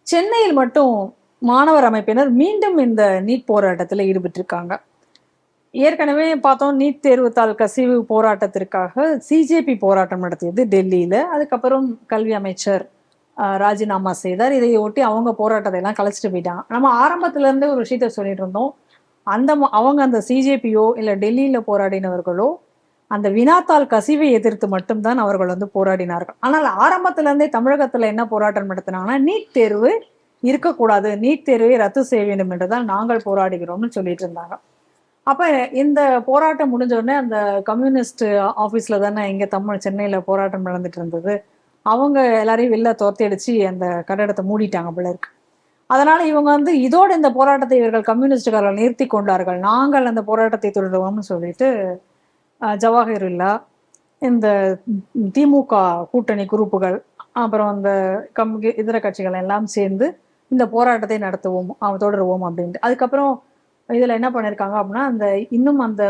சென்னையில் மட்டும் மாணவர் அமைப்பினர் மீண்டும் இந்த நீட் போராட்டத்தில் ஈடுபட்டிருக்காங்க. ஏற்கனவே பார்த்தோம், நீட் தேர்வுத்தாள் கசிவு போராட்டத்திற்காக சிஜேபி போராட்டம் நடத்தியது டெல்லியில. அதுக்கப்புறம் கல்வி அமைச்சர் ராஜினாமா செய்தார். இதை ஒட்டி அவங்க போராட்டத்தை எல்லாம் கலைச்சிட்டு போயிட்டாங்க. நம்ம ஆரம்பத்துல இருந்தே ஒரு விஷயத்த சொல்லிட்டு இருந்தோம். அவங்க அந்த சிஜேபியோ இல்ல டெல்லியில போராடினவர்களோ அந்த வினாத்தாள் கசிவை எதிர்த்து மட்டும்தான் அவர்கள் வந்து போராடினார்கள். ஆனால் ஆரம்பத்துல இருந்தே தமிழகத்துல என்ன போராட்டம் நடத்தினாங்கன்னா, நீட் தேர்வு இருக்கக்கூடாது, நீட் தேர்வை ரத்து செய்ய வேண்டும் என்றுதான் நாங்கள் போராடுகிறோம்னு சொல்லிட்டு இருந்தாங்க. அப்ப இந்த போராட்டம் முடிஞ்ச உடனே அந்த கம்யூனிஸ்ட் ஆபீஸ்ல தானே இங்க சென்னையில போராட்டம் நடந்துட்டு இருந்தது. அவங்க எல்லாரையும் வெளில துரத்தி அடிச்சு அந்த கட்டடத்தை மூடிட்டாங்க போல இருக்கு. அதனால இவங்க வந்து இதோட இந்த போராட்டத்தை இவர்கள் கம்யூனிஸ்டுகாரர்கள் நிறுத்தி கொண்டார்கள், நாங்கள் அந்த போராட்டத்தை தொடருவோம்னு சொல்லிட்டு ஜவாஹிருல்லா, இந்த திமுக கூட்டணி குரூப்புகள், அப்புறம் அந்த இதர கட்சிகள் எல்லாம் சேர்ந்து இந்த போராட்டத்தை நடத்துவோம், தொடருவோம் அப்படின்ட்டு. அதுக்கப்புறம் இதுல என்ன பண்ணிருக்காங்க அப்படின்னா, அந்த இன்னும் அந்த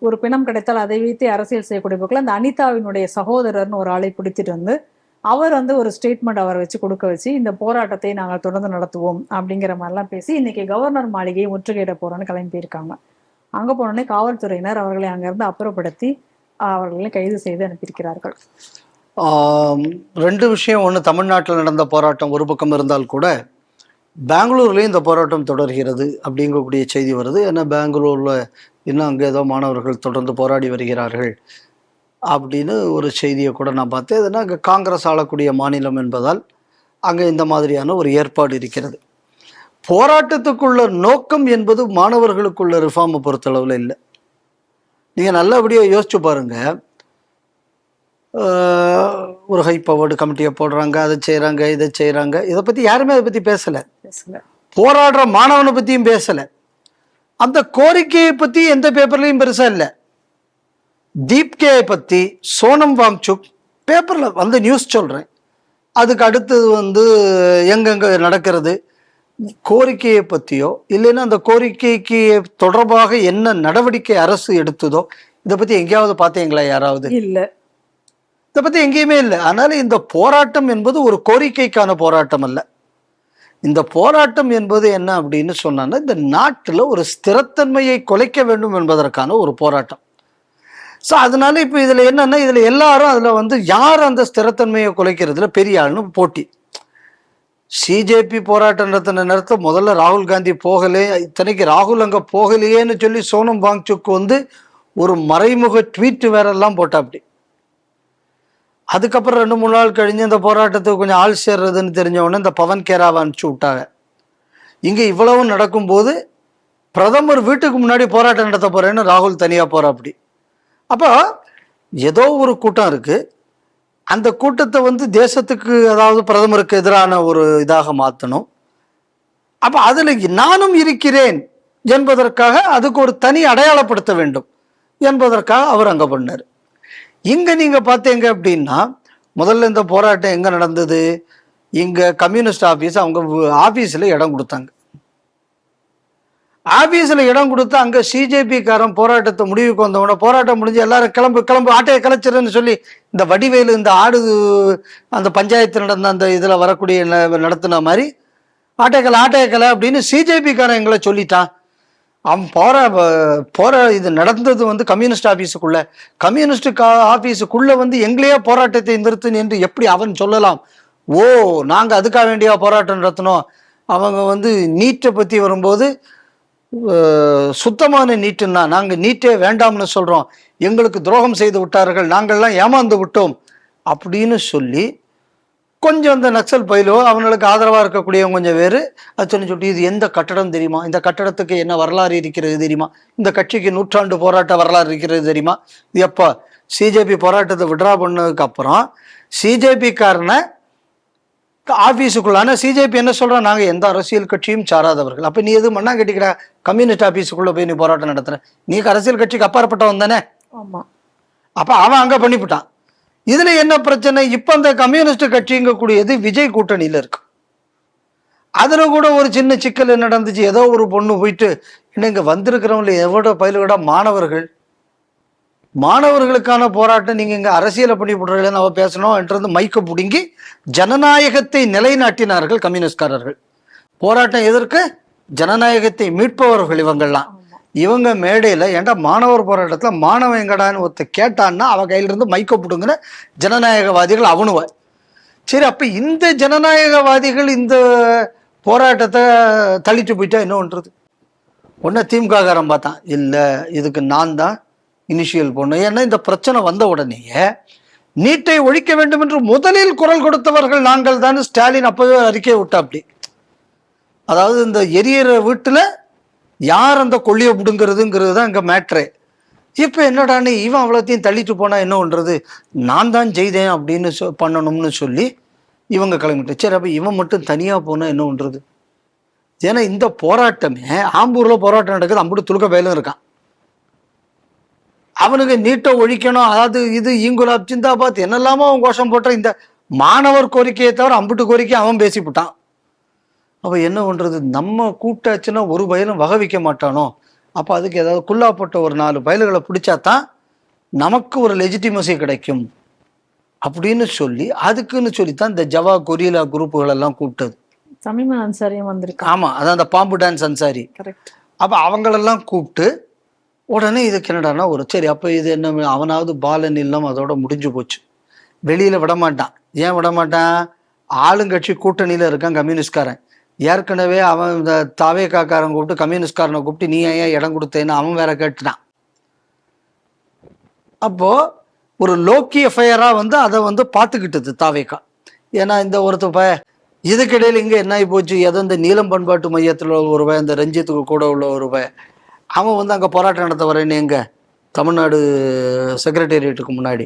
ஒரு பிணம் கிடைத்தால் அதை வைத்து அரசியல் செய்யக்கூடிய போக்கில் அந்த அனிதாவினுடைய சகோதரர்னு ஒரு ஆளை பிடிச்சிட்டு வந்து அவர் வந்து ஒரு ஸ்டேட்மெண்ட் அவரை வச்சு கொடுக்க வச்சு இந்த போராட்டத்தை நாங்கள் தொடர்ந்து நடத்துவோம் அப்படிங்கிற மாதிரிலாம் பேசி இன்னைக்கு கவர்னர் மாளிகையை முற்றுகையிட போறோம்னு கிளம்பியிருக்காங்க. அங்க போனோடனே காவல்துறையினர் அவர்களை அங்கிருந்து அப்புறப்படுத்தி அவர்களை கைது செய்து அனுப்பியிருக்கிறார்கள். ரெண்டு விஷயம். ஒன்று, தமிழ்நாட்டில் நடந்த போராட்டம் ஒரு பக்கம் இருந்தால் கூட பெங்களூர்லேயும் இந்த போராட்டம் தொடர்கிறது அப்படிங்கக்கூடிய செய்தி வருது. ஏன்னா பெங்களூரில் இன்னும் அங்கே ஏதோ மாணவர்கள் தொடர்ந்து போராடி வருகிறார்கள் அப்படின்னு ஒரு செய்தியை கூட நான் பார்த்தேன். ஏன்னா அங்கே காங்கிரஸ் ஆளக்கூடிய மாநிலம் என்பதால் அங்கே இந்த மாதிரியான ஒரு ஏற்பாடு இருக்கிறது. போராட்டத்துக்குள்ள நோக்கம் என்பது மாணவர்களுக்குள்ள ரிஃபார்மை பொறுத்தளவில் இல்லை. நீங்கள் நல்லபடியாக யோசிச்சு பாருங்க. ஒரு ஹை பவர்டு கமிட்டியை போடுறாங்க, அதை செய்கிறாங்க, இதை செய்கிறாங்க. இதை பற்றி யாருமே அதை பற்றி பேசலை. போராடுற மாணவனை பற்றியும் பேசலை. அந்த கோரிக்கையை பற்றி எந்த பேப்பர்லையும் பெருசாக இல்லை. தீப்கேயை பற்றி, சோனம் வாங்சுக் பேப்பரில் வந்து நியூஸ் சொல்கிறேன். அதுக்கு அடுத்தது வந்து எங்கெங்கே நடக்கிறது, கோரிக்கையை பற்றியோ இல்லைன்னா அந்த கோரிக்கைக்கு தொடர்பாக என்ன நடவடிக்கை அரசு எடுத்ததோ இதை பற்றி எங்கேயாவது பார்த்தீங்களா யாராவது? இல்லை, இதை பற்றி எங்கேயுமே இல்லை. அதனால இந்த போராட்டம் என்பது ஒரு கோரிக்கைக்கான போராட்டம் அல்ல. இந்த போராட்டம் என்பது என்ன அப்படின்னு சொன்னா, இந்த நாட்டில் ஒரு ஸ்திரத்தன்மையை குலைக்க வேண்டும் என்பதற்கான ஒரு போராட்டம். ஸோ அதனால இப்போ இதில் என்னன்னா, இதில் எல்லாரும் அதில் வந்து யார் அந்த ஸ்திரத்தன்மையை குலைக்கிறதுல பெரிய ஆள்னு போட்டி. சிஜேபி போராட்டம் நடத்தின நேரத்தில் முதல்ல ராகுல் காந்தி போகலே, இத்தனைக்கு ராகுல் அங்கே போகலையேன்னு சொல்லி சோனம் வாங்சுக் வந்து ஒரு மறைமுக ட்வீட் வேறெல்லாம் போட்டா. அப்படி அதுக்கப்புறம் 2-3 நாள் கழிஞ்சு இந்த போராட்டத்துக்கு கொஞ்சம் ஆள் சேர்றதுன்னு தெரிஞ்ச உடனே இந்த பவன் கேராவை அனுப்பிச்சு விட்டாங்க. இங்கே இவ்வளவு நடக்கும்போது பிரதமர் வீட்டுக்கு முன்னாடி போராட்டம் நடத்த போறேன்னு ராகுல் தனியாக போறா. அப்படி அப்போ ஏதோ ஒரு கூட்டம் இருக்கு, அந்த கூட்டத்தை வந்து தேசத்துக்கு, அதாவது பிரதமருக்கு எதிரான ஒரு இதாக மாற்றணும். அப்போ அதில் நானும் இருக்கிறேன் என்பதற்காக அதுக்கு ஒரு தனி அடையாளப்படுத்த வேண்டும் என்பதற்காக அவர் அங்கே பண்ணார். இங்கே நீங்கள் பார்த்தீங்க அப்படின்னா, முதல்ல இந்த போராட்டம் எங்கே நடந்தது? இங்கே கம்யூனிஸ்ட் ஆஃபீஸ், அவங்க ஆஃபீஸில் இடம் கொடுத்தாங்க. ஆஃபீஸில் இடம் கொடுத்து அங்கே சிஜேபிக்காரன் போராட்டத்தை முடிவுக்கு வந்தவன, போராட்டம் முடிஞ்சு எல்லாரும் கிளம்பு ஆட்டையை கலைச்சிருன்னு சொல்லி இந்த வடிவேலு இந்த ஆடு அந்த பஞ்சாயத்து நடந்த அந்த இதில் வரக்கூடிய நடத்தின மாதிரி ஆட்டையக்கலை அப்படின்னு சிஜேபிக்காரன் எங்களை சொல்லிட்டான். அவன் போற இது நடந்தது வந்து கம்யூனிஸ்ட் ஆஃபீஸுக்குள்ள, கம்யூனிஸ்ட் ஆஃபீஸுக்குள்ள வந்து எங்களையே போராட்டத்தை நிறுத்துன்னு என்று எப்படி அவன் சொல்லலாம்? ஓ, நாங்கள் அதுக்காக வேண்டிய போராட்டம் நடத்தினோம். அவங்க வந்து நீட்டை பற்றி வரும்போது சுத்தமான நீட்டுன்னா நாங்கள் நீட்டே வேண்டாம்னு சொல்கிறோம், எங்களுக்கு துரோகம் செய்து விட்டார்கள், நாங்கள்லாம் ஏமாந்து விட்டோம் அப்படின்னு சொல்லி கொஞ்சம் அந்த நக்சல் பயிலோ அவங்களுக்கு ஆதரவாக இருக்கக்கூடியவங்க கொஞ்சம் பேர் அது சொல்லிட்டு, இது எந்த கட்டடம் தெரியுமா, இந்த கட்டடத்துக்கு என்ன வரலாறு இருக்கிறது தெரியுமா, இந்த கட்சிக்கு 100 ஆண்டு போராட்ட வரலாறு இருக்கிறது தெரியுமா? இது எப்போ சிஜேபி போராட்டத்தை விட்ரா பண்ணதுக்கு அப்புறம் சிஜேபிக்காரனை ஆஃபீஸுக்குள்ள, சிஜேபி என்ன சொல்கிறான், நாங்கள் எந்த அரசியல் கட்சியும் சாராதவர்கள். அப்போ நீ எது மண்ணா கட்டிக்கிற கம்யூனிஸ்ட் ஆஃபீஸுக்குள்ளே போய் நீ போராட்டம் நடத்துற, நீ அரசியல் கட்சிக்கு அப்பாற்பட்டவன் தானே. ஆமாம். அப்போ அவன் அங்கே பண்ணிவிட்டான். இதுல என்ன பிரச்சனை? இப்ப அந்த கம்யூனிஸ்ட் கட்சிங்க கூடியது விஜய் கூட்டணியில இருக்கு. அதுல கூட ஒரு சின்ன சிக்கல் நடந்துச்சு. ஏதோ ஒரு பொண்ணு போயிட்டு, இங்க வந்திருக்கிறவங்கள எவ்வளோ பயில்கூட மாணவர்கள், மாணவர்களுக்கான போராட்டம் நீங்க இங்க அரசியலை பண்ணி போடுறீங்கன்னு அவ பேசணும் என்று மைக்க புடுங்கி ஜனநாயகத்தை நிலைநாட்டினார்கள் கம்யூனிஸ்ட்காரர்கள். போராட்டம் எதற்கு? ஜனநாயகத்தை மீட்பவர்கள் இவங்கெல்லாம். இவங்க மேடையில ஏன்டா மாணவர் போராட்டத்துல மாணவன் எங்கடான்னு ஒருத்த கேட்டான்னா அவ கையில இருந்து மைக்க புடுங்கின ஜனநாயகவாதிகள் அவனுவ. சரி, அப்ப இந்த ஜனநாயகவாதிகள் இந்த போராட்டத்தை தள்ளிட்டு போயிட்டா என்ன பண்றது? உடனே திமுககாரன் பார்த்தான், இல்லை இதுக்கு நான் தான் இனிஷியல் போடணும். ஏன்னா இந்த பிரச்சனை வந்த உடனேயே நீட்டை ஒழிக்க வேண்டும் என்று முதலில் குரல் கொடுத்தவர்கள் நாங்கள் தான். ஸ்டாலின் அப்பவே அறிக்கையை விட்டா. அப்படி அதாவது இந்த எரியற வீட்டுல யார் அந்த கொள்ளியை பிடுங்கிறதுங்கிறது தான் இங்க மேட்ரே. இப்ப என்னடான்னு இவன் அவ்வளோத்தையும் தள்ளிட்டு போனா என்ன பண்றது? நான் தான் செய்தேன் அப்படின்னு பண்ணணும்னு சொல்லி இவங்க கிளம்பிட்டு. சரி, அப்ப இவன் மட்டும் தனியா போனா என்ன பண்றது? ஏன்னா இந்த போராட்டமே ஆம்பூர்ல போராட்டம் நடக்குது, அம்புட்டு துலுக்க பயிலும் இருக்கான். அவனுக்கு நீட்டை ஒழிக்கணும், அதாவது இது ஈங்குலாப் ஜிந்தாபாத் என்னெல்லாமோ அவன் கோஷம் போட்ட இந்த மாணவர் கோரிக்கையை தவிர அம்புட்டு கோரிக்கை அவன் பேசிவிட்டான். அப்ப என்ன பண்றது? நம்ம கூட்டாச்சுன்னா ஒரு பயலும் வகை வைக்க மாட்டானோ? அப்ப அதுக்கு ஏதாவது குல்லாப்பட்ட ஒரு 4 பயல்களை பிடிச்சாதான் நமக்கு ஒரு லெஜிட்டிமசி கிடைக்கும் அப்படின்னு சொல்லி அதுக்குன்னு சொல்லித்தான் இந்த ஜவா கொரில்லா குரூப்புகள் எல்லாம் கூப்பிட்டது. தமிழ் அன்சாரியும் வந்திருக்கு. ஆமா, அதான் அந்த பாம்பு டான்ஸ் அன்சாரி. அப்ப அவங்களெல்லாம் கூப்பிட்டு உடனே இதுக்கு என்னடான்னா ஒரு சரி, அப்ப இது என்ன, அவனாவது பாலன் இல்லம் அதோட முடிஞ்சு போச்சு. வெளியில விடமாட்டான். ஏன் விடமாட்டான்? ஆளுங்கட்சி கூட்டணியில இருக்கான் கம்யூனிஸ்ட்காரன். ஏற்கனவே அவன் இந்த தாவேக்காரன் கூப்பிட்டு கம்யூனிஸ்ட்காரனை கூப்பிட்டு நீ ஏன் இடம் கொடுத்தேன்னு அவன் வேற கேட்டுட்டான். அப்போ ஒரு லோக்கி எஃப்ஐஆரா அதை பார்த்துக்கிட்டது தாவேக்கா. ஏன்னா இந்த இதுக்கிடையில் இங்கே என்ன ஆகி போச்சு, ஏதோ இந்த நீலம் பண்பாட்டு மையத்தில் ஒருவன், இந்த ரஞ்சித்துக்கு கூட உள்ள ஒருவன், அவன் அங்கே போராட்டம் நடத்த வரேன்னு எங்க தமிழ்நாடு செக்ரட்டேரியட்டுக்கு முன்னாடி.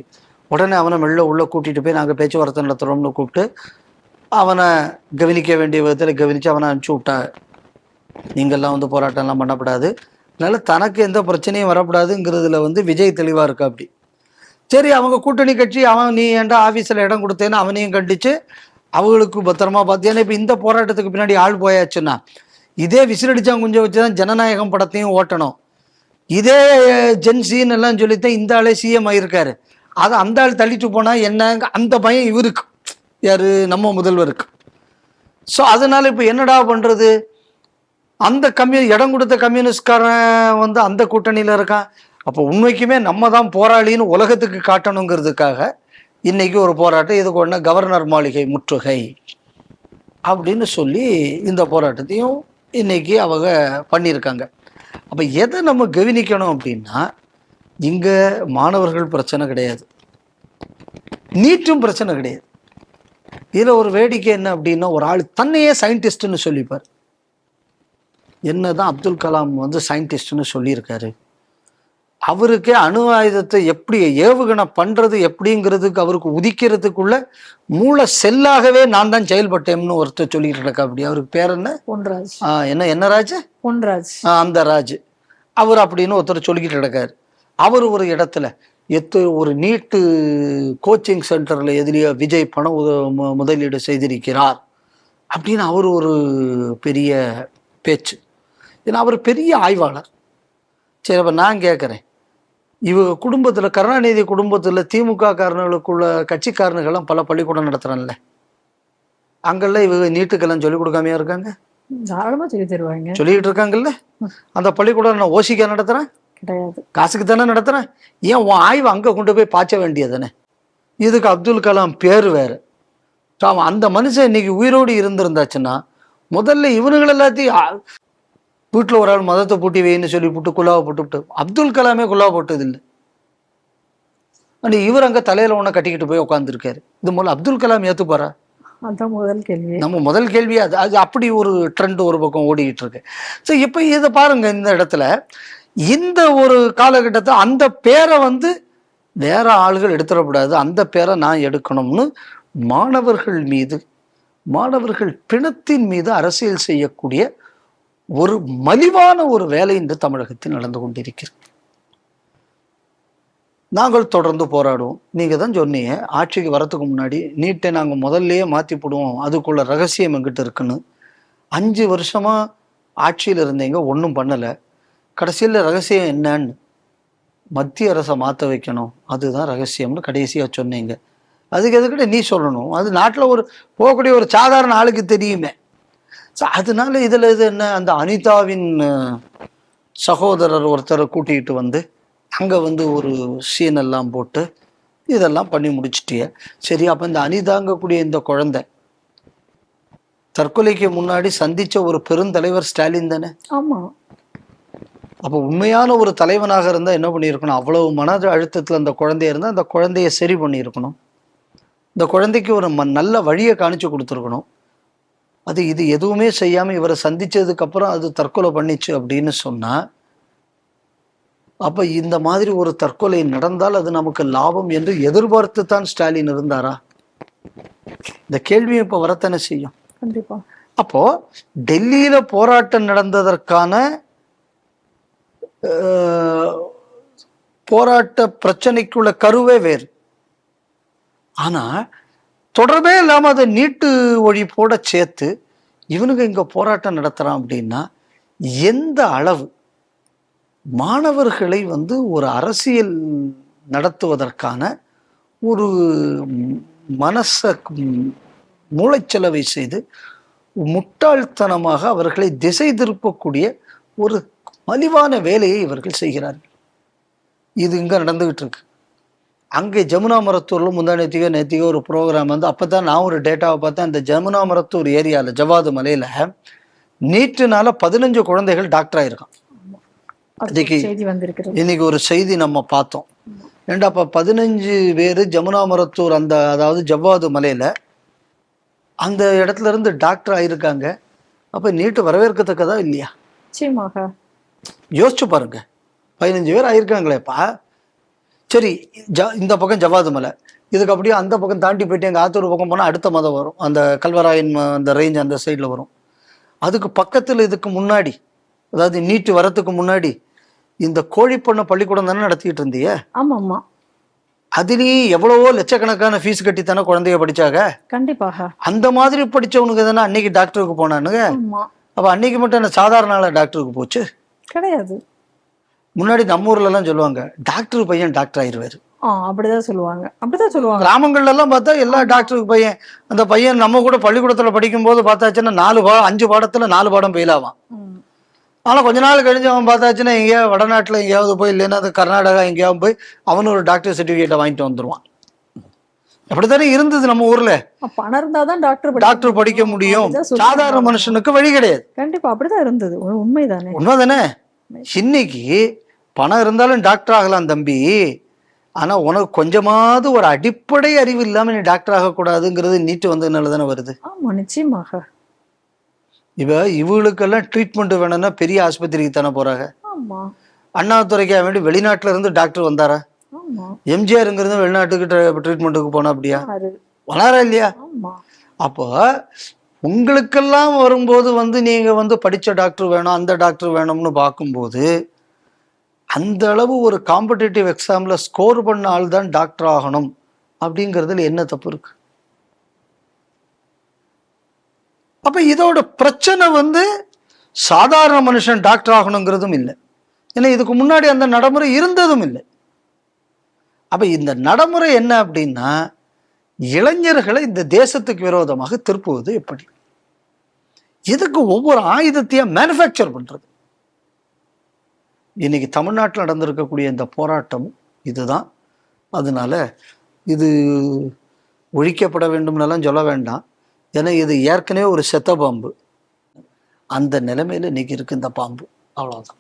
உடனே அவனை மெல்ல உள்ள கூட்டிட்டு போய் நாங்கள் பேச்சுவார்த்தை நடத்துகிறோம்னு கூப்பிட்டு அவனை கவனிக்க வேண்டிய விதத்தில் கவனித்து அவனை அனுப்பிச்சி விட்டா. நீங்கள்லாம் போராட்டம்லாம் பண்ணக்கூடாது, அதனால தனக்கு எந்த பிரச்சனையும் வரக்கூடாதுங்கிறதுல விஜய் தெளிவாக இருக்கா. அப்படி சரி, அவங்க கூட்டணி கட்சி அவன் நீ ஏன்டா ஆஃபீஸில் இடம் கொடுத்தேன்னு அவனையும் கண்டிச்சு அவங்களுக்கு பத்திரமா பார்த்து. ஏன்னா இப்போ இந்த போராட்டத்துக்கு பின்னாடி ஆள் போயாச்சுன்னா இதே விசிலடிச்சாங்க குஞ்ச வச்சுதான் ஜனநாயகம் படத்தையும் ஓட்டணும். இதே ஜென்சின்னு எல்லாம் சொல்லித்தான் இந்த ஆளே சிஎம் ஆயிருக்காரு. அதை அந்த ஆள் தள்ளிட்டு போனா என்ன, அந்த பயம் இவருக்கு, யாரு, நம்ம முதல்வருக்கு. ஸோ அதனால இப்போ என்னடா பண்றது? அந்த இடம் கொடுத்த கம்யூனிஸ்ட்காரன் அந்த கூட்டணியில இருக்கான். அப்போ உண்மைக்குமே நம்ம தான் போராளின்னு உலகத்துக்கு காட்டணுங்கிறதுக்காக இன்னைக்கு ஒரு போராட்டம். இதுக்கு ஒன்று கவர்னர் மாளிகை முற்றுகை அப்படின்னு சொல்லி இந்த போராட்டத்தையும் இன்னைக்கு அவங்க பண்ணியிருக்காங்க. அப்போ எதை நம்ம கவனிக்கணும் அப்படின்னா, இங்க மாணவர்கள் பிரச்சனை கிடையாது, நீட்டும் பிரச்சனை கிடையாது. இதுல ஒரு வேடிக்கை என்ன அப்படின்னா, ஒரு ஆள் தன்னையே சயின்டிஸ்ட்னு சொல்லிப்பார். என்னதான் அப்துல் கலாம் சயின்டிஸ்ட்னு சொல்லியிருக்காரு. அவருக்கே அணு ஆயுதத்தை எப்படி ஏவுகணை பண்றது எப்படிங்கிறதுக்கு அவருக்கு உதிக்கிறதுக்குள்ள மூளை செல்லாகவே நான் தான் செயல்பட்டேன்னு ஒருத்தர் சொல்லிட்டு இருக்கா. அப்படி அவருக்கு பேர் என்ன? பொன்ராஜ். என்ன ராஜ்? பொன்ராஜ். அந்த ராஜ் அவர் அப்படின்னு ஒருத்தர் சொல்லிக்கிட்டு இருக்காரு. அவர் ஒரு இடத்துல ஒரு நீட்டு கோச்சிங் சென்டர்ல எதிரியா விஜய் பணம் முதலீடு செய்திருக்கிறார் அப்படின்னு அவர் ஒரு பெரிய பேச்சு. ஏன்னா அவர் பெரிய ஆய்வாளர். சரி, அப்ப நான் கேட்குறேன், இவங்க குடும்பத்துல, கருணாநிதி குடும்பத்துல திமுக காரர்களுக்குள்ள கட்சிக்காரனுக்கெல்லாம் பல பள்ளிக்கூடம் நடத்துறான்ல, அங்கெல்லாம் இவங்க நீட்டுக்கெல்லாம் சொல்லிக் கொடுக்காமையா இருக்காங்க? தாராளமா சொல்லி தருவாங்க, சொல்லிட்டு இருக்காங்கல்ல. அந்த பள்ளிக்கூடம் நான் ஓசிக்கா நடத்துறேன் கிடையாது, காசுக்கு தானே நடத்துறேன். ஏன் உன் ஆய்வு அங்க கொண்டு போய் பாய்ச்ச வேண்டியதானே? இதுக்கு அப்துல் கலாம் பேர் வேறு. அந்த மனுஷன் இன்னைக்கு உயிரோடு இருந்திருந்தாச்சுன்னா முதல்ல இவனுகள் எல்லாத்தையும் வீட்டில் ஒரு ஆள் மதத்தை பூட்டி வைன்னு சொல்லி போட்டு குல்லாவை போட்டுவிட்டு, அப்துல் கலாமே குல்லாவை போட்டது இல்லை. இவர் அங்க தலையில ஒண்ணு கட்டிக்கிட்டு போய் உட்காந்துருக்காரு. இது மூலம் அப்துல் கலாம் ஏத்துப்பாரா? அதான் முதல் கேள்வி. நம்ம முதல் கேள்வியா அது அப்படி ஒரு ட்ரெண்ட் ஒரு பக்கம் ஓடிக்கிட்டு இருக்கு. ஸோ இப்போ இதை பாருங்க, இந்த இடத்துல இந்த ஒரு காலகட்டத்தை அந்த பேரை வேற ஆளுகள் எடுத்துடக்கூடாது, அந்த பேரை நான் எடுக்கணும்னு மாணவர்கள் மீது, மாணவர்கள் பிணத்தின் மீது அரசியல் செய்யக்கூடிய ஒரு மலிவான ஒரு வேலை இன்று தமிழகத்தில் நடந்து கொண்டிருக்கிறது. நாங்கள் தொடர்ந்து போராடுவோம். நீங்க தான் சொன்னீங்க ஆட்சிக்கு வரத்துக்கு முன்னாடி நீட்டை நாங்க முதல்லயே மாத்தி போடுவோம், அதுக்குள்ள ரகசியம் எங்கிட்ட இருக்குன்னு. 5 வருஷமா ஆட்சியில் இருந்தீங்க, ஒன்றும் பண்ணல. கடைசியில் ரகசியம் என்னன்னு மத்திய அரசை மாற்ற வைக்கணும், அதுதான் ரகசியம்னு கடைசியா சொன்னீங்க. அதுக்கு எதுக்கிட்ட நீ சொல்லணும்? அது நாட்டில் ஒரு போகக்கூடிய ஒரு சாதாரண ஆளுக்கு தெரியுமே. அதனால இதுல இது என்ன, அந்த அனிதாவின் சகோதரர் ஒருத்தரை கூட்டிகிட்டு வந்து அங்க வந்து ஒரு சீன் எல்லாம் போட்டு இதெல்லாம் பண்ணி முடிச்சிட்டிய. சரி, அப்ப இந்த அனிதாங்கக்கூடிய இந்த குழந்தை தற்கொலைக்கு முன்னாடி சந்திச்ச ஒரு பெருந்தலைவர் ஸ்டாலின் தானே. ஆமா. அப்போ உண்மையான ஒரு தலைவனாக இருந்தா என்ன பண்ணியிருக்கணும்? அவ்வளவு மன அழுத்தத்துல அந்த குழந்தைய இருந்தா அந்த குழந்தைய சரி பண்ணியிருக்கணும். இந்த குழந்தைக்கு ஒரு நல்ல வழியை காணிச்சு கொடுத்துருக்கணும். இது எதுவுமே செய்யாம இவரை சந்திச்சதுக்கு அப்புறம் அது தற்கொலை பண்ணிச்சு அப்படின்னு சொன்னா, அப்ப இந்த மாதிரி ஒரு தற்கொலை நடந்தால் அது நமக்கு லாபம் என்று எதிர்பார்த்து தான் ஸ்டாலின் இருந்தாரா? இந்த கேள்வியும் இப்ப வரத்தானே செய்யும். கண்டிப்பா. அப்போ டெல்லியில போராட்டம் நடந்ததற்கான போராட்ட பிரச்சனைக்குள்ள கருவே வேறு. ஆனா தொடர்பே இல்லாம அதை நீட்டு ஒழிப்போட சேர்த்து இவனுங்க இங்க போராட்டம் நடத்துறான் அப்படின்னா எந்த அளவு மாணவர்களை வந்து ஒரு அரசியல் நடத்துவதற்கான ஒரு மனச மூளைச்சலவை செய்து முட்டாள்தனமாக அவர்களை திசை திருப்பக்கூடிய ஒரு மலிவான வேலையை இவர்கள் செய்கிறார்கள். இது இங்க நடந்துகிட்டு இருக்கு. அங்கே ஜமுனா மரத்தூர்ல நேத்திகோ ஒரு ப்ரோக்ராம் வந்து அப்பதான் நான் ஒரு டேட்டாவை பார்த்தேன். அந்த ஜமுனா மரத்தூர் ஏரியால ஜவாது மலையில நீட்டுனால 15 குழந்தைகள் டாக்டர் ஆயிருக்கான். இன்னைக்கு ஒரு செய்தி நம்ம பார்த்தோம். ஏண்டாப்ப 15 பேரு ஜமுனா மரத்தூர் அந்த அதாவது ஜவ்வாது மலையில அந்த இடத்துல இருந்து டாக்டர் ஆயிருக்காங்க. அப்ப நீட்டு வரவேற்கத்தக்கதா இல்லையா? யோசிச்சு பாருங்க, 15 பேர் ஆயிருக்காங்களேப்பா. சரி, இந்த பக்கம் ஜவாது மலை, இதுக்கு அப்படியே அந்த பக்கம் தாண்டி போயிட்டு எங்கள் ஆத்தூர் பக்கம் போனால் அடுத்த மதம் வரும், அந்த கல்வராயன் அந்த ரேஞ்ச் அந்த சைடில் வரும். அதுக்கு பக்கத்தில் இதுக்கு முன்னாடி, அதாவது நீட்டு வரத்துக்கு முன்னாடி இந்த கோழிப்பண்ண பள்ளிக்கூடம் தானே நடத்திட்டு இருந்திய. ஆமாம்மா. அதுலேயும் எவ்வளவோ லட்சக்கணக்கான ஃபீஸ் கட்டி தானே குழந்தைய படிச்சாங்க. கண்டிப்பாக. அந்த மாதிரி படிச்சவனுக்கு தானே அன்னைக்கு டாக்டருக்கு போனானுங்க. அப்போ அன்னைக்கு மட்டும் என்ன சாதாரண ஆளா டாக்டருக்கு போச்சு? கிடையாது. முன்னாடி நம்ம ஊர்ல எல்லாம் சொல்லுவாங்க டாக்டர் பையன் டாக்டர் ஆயிடுவாரு. அப்படிதான் சொல்லுவாங்க. கிராமங்கள்ல எல்லாம் பார்த்தா எல்லா டாக்டருக்கு பையன், அந்த பையன் நம்ம கூட பள்ளிக்கூடத்துல படிக்கும் போது பார்த்தாச்சுன்னா 5 பாடத்துல 4 பாடம் ஃபெயில் ஆவான். ஆனா கொஞ்ச நாள் கழிஞ்சு அவன் பார்த்தாச்சுன்னா எங்கேயாவது வடநாட்டுல எங்கேயாவது போய், இல்லைன்னா அது கர்நாடகா எங்கேயாவது போய் அவனு ஒரு டாக்டர் சர்டிபிகேட்டை வாங்கிட்டு வந்துருவான். அப்படித்தானே இருந்தது நம்ம ஊர்ல. பணம் இருந்தாதான் டாக்டர் படிக்க முடியும். சாதாரண மனுஷனுக்கு வழி கிடையாது. கண்டிப்பா அப்படிதான் இருந்தது. உண்மைதானே. இன்னைக்கு பணம் இருந்தாலும் டாக்டர் ஆகலாம் தம்பி. ஆனா உனக்கு கொஞ்சமாவது ஒரு அடிப்படை அறிவு இல்லாம நீ டாக்டர் ஆகக்கூடாதுங்கிறது நீட்டு வந்ததுனால தானே வருது. ஆமா, நிச்சயமாக. இப்ப இவங்களுக்கெல்லாம் ட்ரீட்மெண்ட் வேணும்னா பெரிய ஆஸ்பத்திரிக்கு தானே போறாங்க. அண்ணாதுரைக்காக வேண்டி வெளிநாட்டுல இருந்து டாக்டர் வந்தாரா? எம்ஜிஆருங்கிறது வெளிநாட்டுக்கு ட்ரீட்மெண்ட்டுக்கு போனா அப்படியா? வளரா இல்லையா? அப்போ உங்களுக்கெல்லாம் வரும்போது வந்து நீங்க வந்து படிச்ச டாக்டர் வேணும், அந்த டாக்டர் வேணும்னு பார்க்கும்போது அந்த அளவு ஒரு காம்படிட்டிவ் எக்ஸாம்ல ஸ்கோர் பண்ண ஆள் தான் டாக்டர் ஆகணும் அப்படிங்கிறதுல என்ன தப்பு இருக்கு? அப்ப இதோட பிரச்சனை வந்து சாதாரண மனுஷன் டாக்டர் ஆகணுங்கிறதும் இல்லை. ஏன்னா இதுக்கு முன்னாடி அந்த நடைமுறை இருந்ததும் இல்லை. அப்ப இந்த நடைமுறை என்ன அப்படின்னா, இளைஞர்களை இந்த தேசத்துக்கு விரோதமாக திருப்புவது எப்படி? இதுக்கு ஒவ்வொரு ஆயுதத்தையும் மேனுஃபேக்சர் பண்றது. இன்னைக்கு தமிழ்நாட்டில் நடந்திருக்கக்கூடிய இந்த போராட்டம் இதுதான். அதனால இது ஒழிக்கப்பட வேண்டும்னாலும் சொல்ல வேண்டாம். ஏன்னா இது ஏற்கனவே ஒரு செத்த பாம்பு. அந்த நிலைமையில இன்னைக்கு இருக்கு இந்த பாம்பு. அவ்வளவுதான்.